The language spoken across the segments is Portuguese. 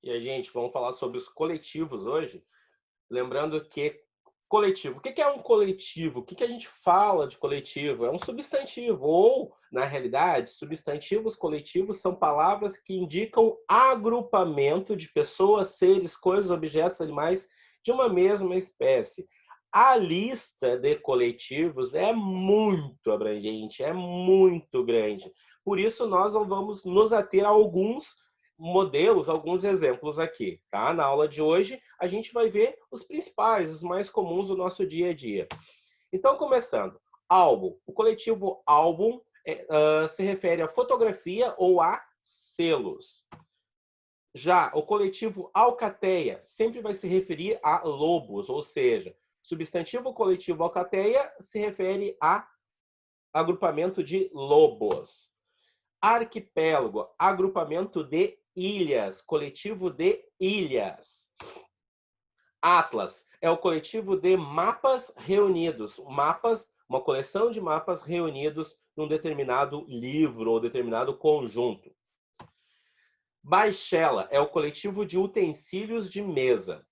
E a gente, vamos falar sobre os coletivos hoje. Lembrando que coletivo, o que é um coletivo? O que a gente fala de coletivo? É um substantivo, ou, na realidade, substantivos coletivos são palavras que indicam agrupamento de pessoas, seres, coisas, objetos, animais de uma mesma espécie. A lista de coletivos é muito abrangente, é muito grande. Por isso, nós não vamos nos ater a alguns modelos, alguns exemplos aqui, tá? Na aula de hoje, a gente vai ver os principais, os mais comuns do nosso dia a dia. Então, começando, álbum. O coletivo álbum se refere a fotografia ou a selos. Já o coletivo alcateia sempre vai se referir a lobos, ou seja, substantivo coletivo alcateia se refere a agrupamento de lobos. Arquipélago, agrupamento de ilhas, coletivo de ilhas. Atlas é o coletivo de mapas reunidos. Mapas, uma coleção de mapas reunidos num determinado livro ou determinado conjunto. Baixela é o coletivo de utensílios de mesa.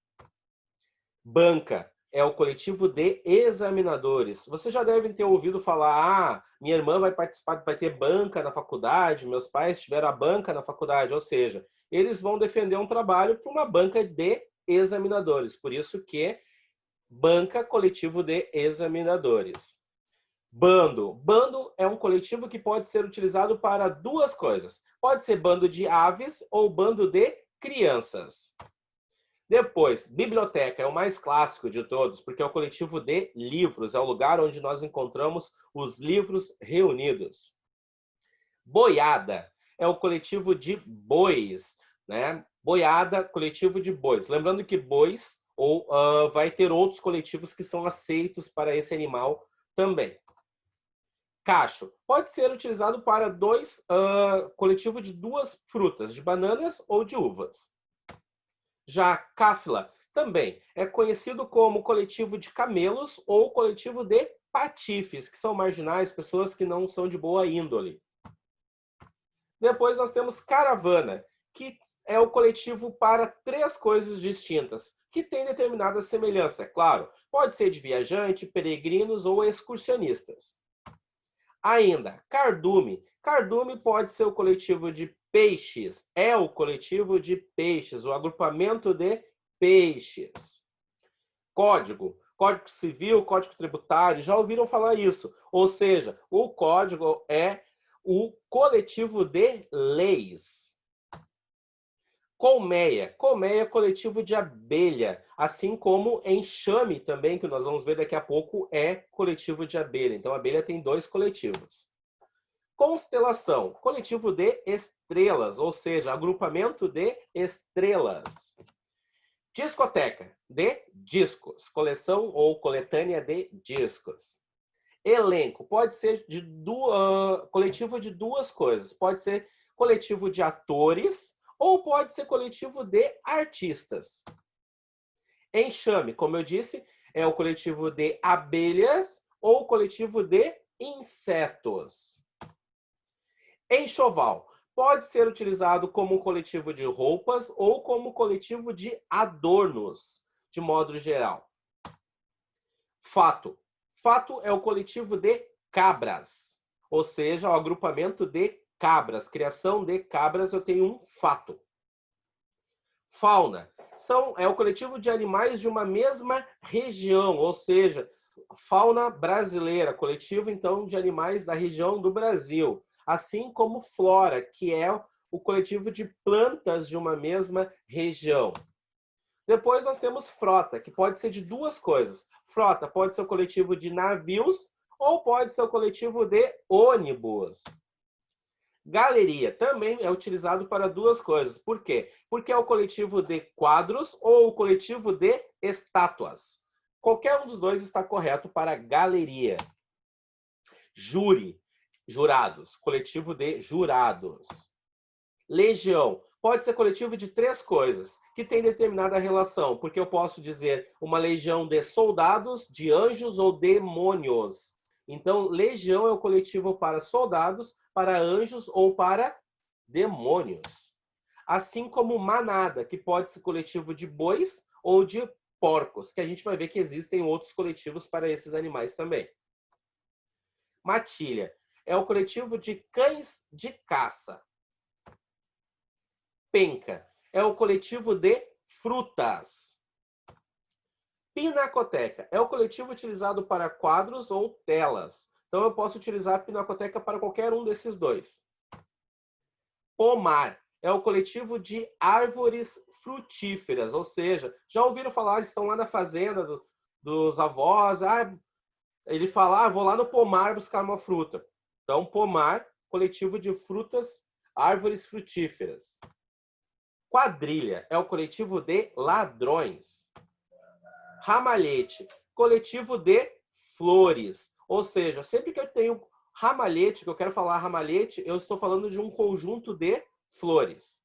Banca é o coletivo de examinadores. Vocês já devem ter ouvido falar, minha irmã vai participar, vai ter banca na faculdade, meus pais tiveram a banca na faculdade, ou seja, eles vão defender um trabalho para uma banca de examinadores. Por isso que banca, coletivo de examinadores. Bando. Bando é um coletivo que pode ser utilizado para duas coisas. Pode ser bando de aves ou bando de crianças. Depois, biblioteca é o mais clássico de todos, porque é o coletivo de livros, é o lugar onde nós encontramos os livros reunidos. Boiada é o coletivo de bois, né? Boiada, coletivo de bois. Lembrando que bois vai ter outros coletivos que são aceitos para esse animal também. Cacho pode ser utilizado para coletivo de duas frutas, de bananas ou de uvas. Já cáfila também é conhecido como coletivo de camelos ou coletivo de patifes, que são marginais, pessoas que não são de boa índole. Depois nós temos caravana, que é o coletivo para três coisas distintas, que tem determinada semelhança, é claro. Pode ser de viajante, peregrinos ou excursionistas. Ainda, cardume. Cardume pode ser o coletivo de peixes. É o coletivo de peixes, o agrupamento de peixes. Código. Código Civil, Código Tributário, já ouviram falar isso. Ou seja, o código é o coletivo de leis. Colmeia. Colmeia é coletivo de abelha, assim como enxame também, que nós vamos ver daqui a pouco, é coletivo de abelha. Então, a abelha tem dois coletivos. Constelação, coletivo de estrelas, ou seja, agrupamento de estrelas. Discoteca, de discos, coleção ou coletânea de discos. Elenco, pode ser coletivo de duas coisas. Pode ser coletivo de atores ou pode ser coletivo de artistas. Enxame, como eu disse, é o coletivo de abelhas ou coletivo de insetos. Enxoval pode ser utilizado como coletivo de roupas ou como coletivo de adornos, de modo geral. Fato. Fato é o coletivo de cabras, ou seja, o agrupamento de cabras, criação de cabras, eu tenho um fato. Fauna é o coletivo de animais de uma mesma região, ou seja, fauna brasileira, coletivo então de animais da região do Brasil, assim como flora, que é o coletivo de plantas de uma mesma região. Depois nós temos frota, que pode ser de duas coisas. Frota pode ser o coletivo de navios ou pode ser o coletivo de ônibus. Galeria também é utilizado para duas coisas. Por quê? Porque é o coletivo de quadros ou o coletivo de estátuas. Qualquer um dos dois está correto para galeria. Júri, jurados, coletivo de jurados. Legião pode ser coletivo de três coisas, que tem determinada relação, porque eu posso dizer uma legião de soldados, de anjos ou demônios. Então, legião é o coletivo para soldados, para anjos ou para demônios. assim como manada, que pode ser coletivo de bois ou de porcos, que a gente vai ver que existem outros coletivos para esses animais também. Matilha é o coletivo de cães de caça. Penca é o coletivo de frutas. Pinacoteca é o coletivo utilizado para quadros ou telas. Então, eu posso utilizar a pinacoteca para qualquer um desses dois. Pomar é o coletivo de árvores frutíferas, ou seja, já ouviram falar, estão lá na fazenda dos avós, ele fala, vou lá no pomar buscar uma fruta. Então, pomar, coletivo de frutas, árvores frutíferas. Quadrilha é o coletivo de ladrões. Ramalhete, coletivo de flores. Ou seja, sempre que eu tenho ramalhete, que eu quero falar ramalhete, eu estou falando de um conjunto de flores.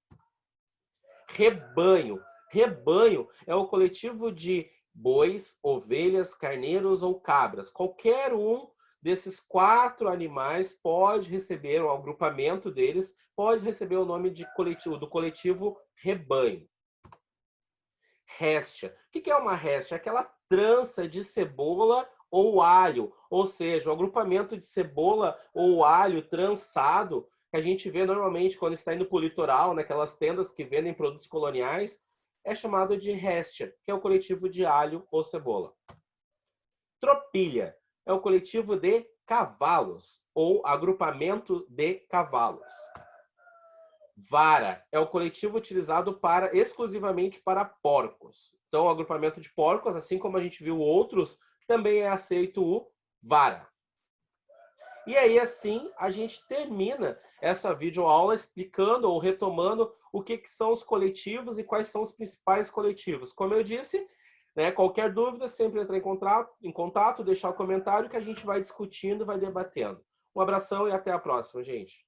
Rebanho. Rebanho é o coletivo de bois, ovelhas, carneiros ou cabras. Qualquer um desses 4 animais pode receber, o agrupamento deles pode receber o nome de coletivo, do coletivo rebanho. Réstia. O que é uma réstia? É aquela trança de cebola ou alho, ou seja, o agrupamento de cebola ou alho trançado que a gente vê normalmente quando está indo para o litoral, naquelas tendas que vendem produtos coloniais, é chamado de réstia, que é o coletivo de alho ou cebola. Tropilha é o coletivo de cavalos ou agrupamento de cavalos. Vara é o coletivo utilizado exclusivamente para porcos. Então, o agrupamento de porcos, assim como a gente viu outros, também é aceito o vara. E aí, assim, a gente termina essa videoaula explicando ou retomando o que são os coletivos e quais são os principais coletivos. Como eu disse, né, qualquer dúvida, sempre entrar em contato, deixar o comentário que a gente vai discutindo, vai debatendo. Um abração e até a próxima, gente.